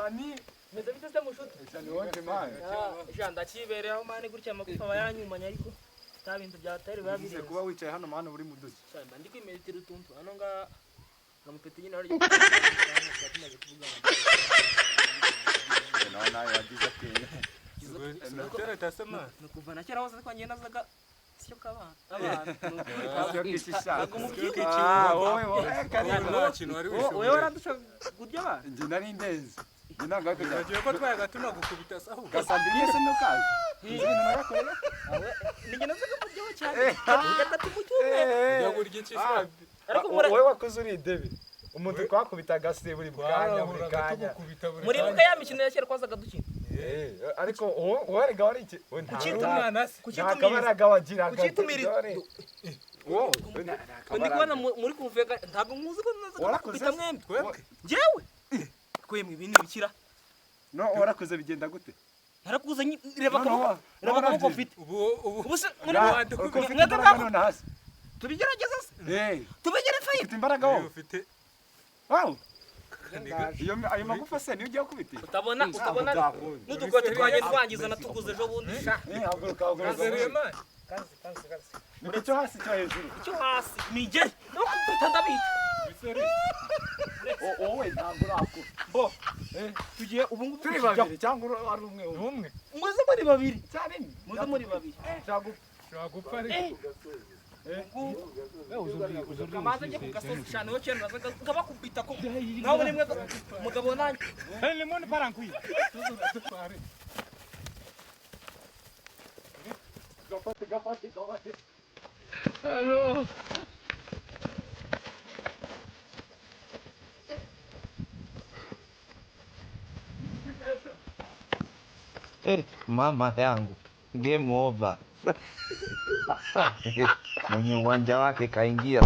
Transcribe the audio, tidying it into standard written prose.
Shani meze bite se mushuti Shani wonje mani janda kibereho mani gutya amagufa bayanyumanya ariko ta bintu byatari babiri kuba wicaye hano mani uri muduki cyane ndi kwimetera utuntu hano nga ngamupeti nyine aryo naona yagize ati Natera tasema nukuva na kera hose ko ngenda zaga syo kabana sio kishisha wowe kintu wari wishoboye wewe waradusha gudya ba nje nari ndeze nanga kujya Nagiye ko twayagatuma gukubita saho gasambiriye se no kazi ibintu narakorera nigenda zaga mujyo cyane gatatu mu cyumwe yagurye ikishwa ariko wowe wakoze uri debe umuntu twakubita gase buri bwanya buri kanya muri buka ya mikino ya kera kwazaga dukina ariko wowe ga wari iki kukitumana se kukitumira wagira kukitumira wowe ndi kubona muri kumvega ntabwo muzi ko nazaga warakoze kubita mwembe jewe kwemwe ibintu bikira no warakoze bigenda gute narakuze reba ko mfite ubu se muri hasi tubigerageza se tubigere fayi ufite imbaraga wowe ufite wow ayo magufa se niyo ugiye kubita utabona n'udukote twagiye twangiza natuguze ejo bundi ni cyo hasi cyo hejuru icyo hasi nigere no kubita ndabita wowe ntabwo urakura bo tugiye ubu ngubu turi babiri cyangwa ari umwe muze muri babiri cyane muze muri babiri shaka gupfa ariko kamaze njye kugasoza cyane wo cyane nazaga ngabakubita ko nawe rimwe mugabo nanjye lemon parankuyi gafate Hello. Mama yangu game over. Mwenye uwanja wake kaingia.